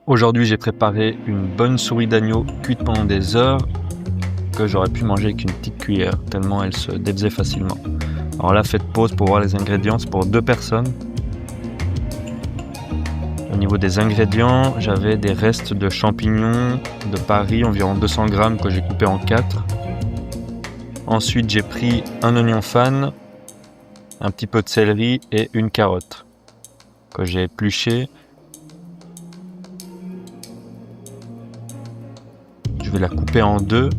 Aujourd'hui, j'ai préparé une bonne souris d'agneau cuite pendant des heures que j'aurais pu manger avec une petite cuillère, tellement elle se défaisait facilement. Alors là, faites pause pour voir les ingrédients, c'est pour 2 personnes. Au niveau des ingrédients, j'avais des restes de champignons de Paris, environ 200 grammes que j'ai coupé en 4. Ensuite, j'ai pris un oignon fan, un petit peu de céleri et une carotte que j'ai épluché. Je vais la couper en 2.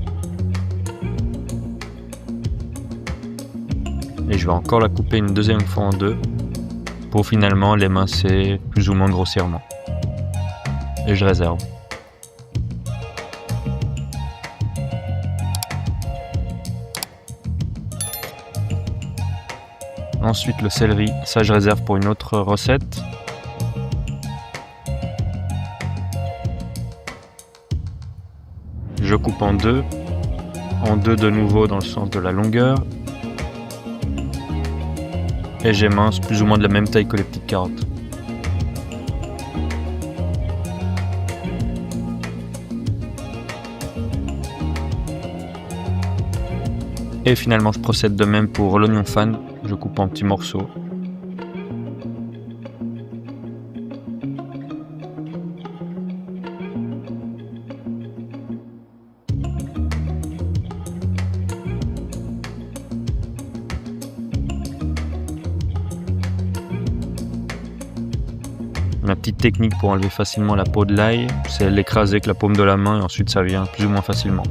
Et je vais encore la couper une deuxième fois en 2 pour finalement l'émincer plus ou moins grossièrement. Et je réserve. Ensuite le céleri, ça je réserve pour une autre recette. Je coupe en 2 de nouveau dans le sens de la longueur. Et j'émince plus ou moins de la même taille que les petites carottes. Et finalement je procède de même pour l'oignon fan, je coupe en petits morceaux. Ma petite technique pour enlever facilement la peau de l'ail, c'est l'écraser avec la paume de la main et ensuite ça vient plus ou moins facilement.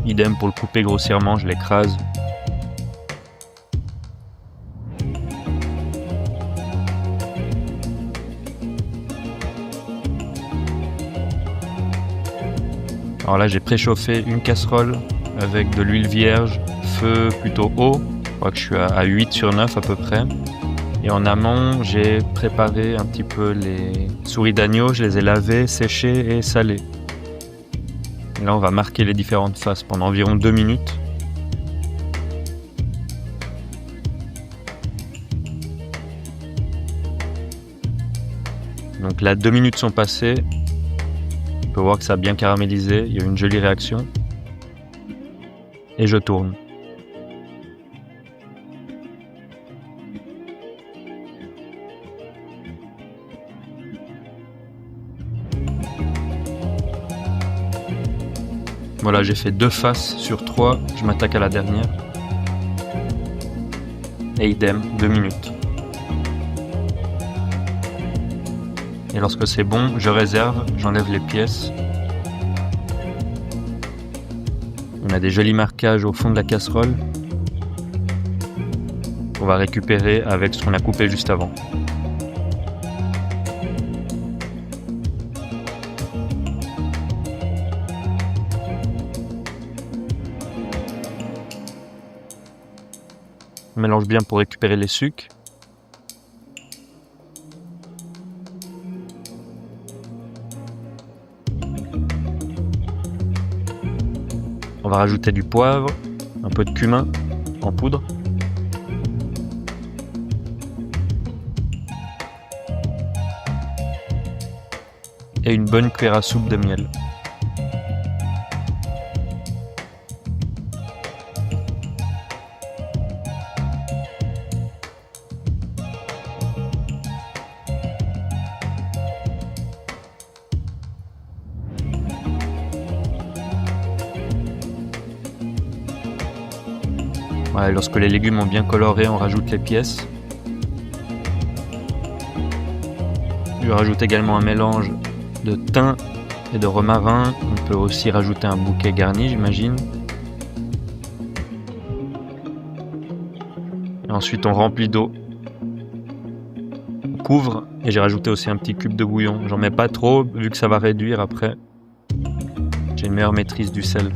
Idem pour le couper grossièrement, je l'écrase. Alors là j'ai préchauffé une casserole avec de l'huile vierge, feu plutôt haut, je crois que je suis à 8 sur 9 à peu près. Et en amont j'ai préparé un petit peu les souris d'agneau, je les ai lavées, séchées et salées. Et là on va marquer les différentes faces pendant environ 2 minutes. Donc là 2 minutes sont passées. On peut voir que ça a bien caramélisé, il y a eu une jolie réaction. Et je tourne. Voilà, j'ai fait 2 faces sur 3, je m'attaque à la dernière. Et idem, 2 minutes. Et lorsque c'est bon, je réserve, j'enlève les pièces. On a des jolis marquages au fond de la casserole qu'on va récupérer avec ce qu'on a coupé juste avant. On mélange bien pour récupérer les sucs. On va rajouter du poivre, un peu de cumin en poudre. Et une bonne cuillère à soupe de miel. Voilà, lorsque les légumes ont bien coloré, on rajoute les pièces. Je rajoute également un mélange de thym et de romarin. On peut aussi rajouter un bouquet garni, j'imagine. Et ensuite, on remplit d'eau. On couvre et j'ai rajouté aussi un petit cube de bouillon. J'en mets pas trop, vu que ça va réduire après. J'ai une meilleure maîtrise du sel.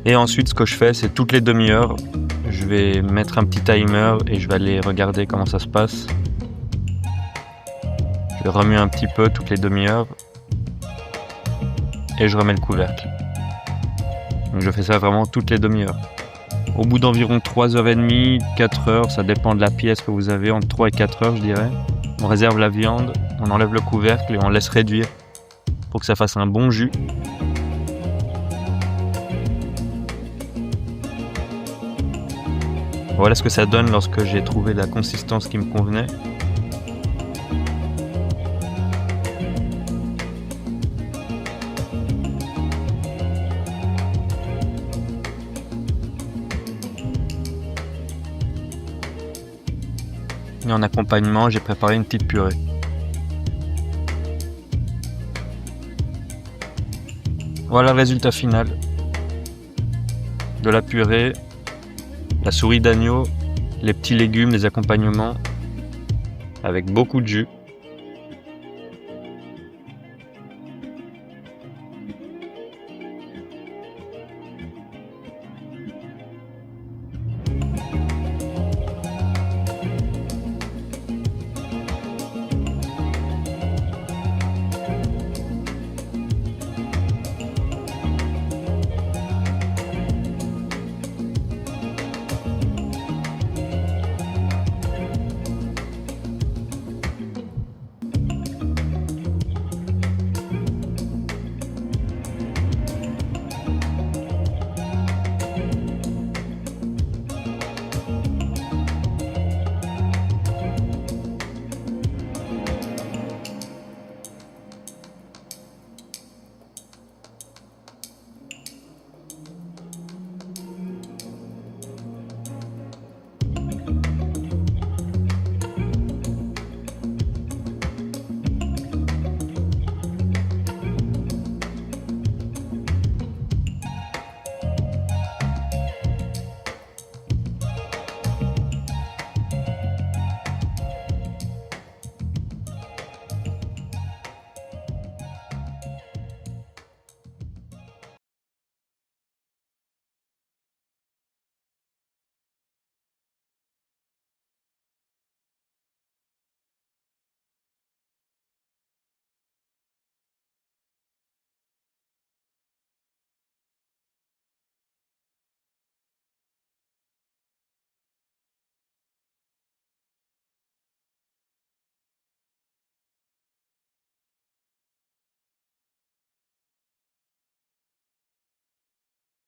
Et ensuite, ce que je fais, c'est toutes les demi-heures, je vais mettre un petit timer et je vais aller regarder comment ça se passe. Je vais remuer un petit peu toutes les demi-heures et je remets le couvercle. Donc je fais ça vraiment toutes les demi-heures. Au bout d'environ 3h30, 4h, ça dépend de la pièce que vous avez, entre 3 et 4 heures je dirais. On réserve la viande, on enlève le couvercle et on laisse réduire pour que ça fasse un bon jus. Voilà ce que ça donne lorsque j'ai trouvé la consistance qui me convenait. Et en accompagnement, j'ai préparé une petite purée. Voilà le résultat final de la purée, la souris d'agneau, les petits légumes, les accompagnements, avec beaucoup de jus.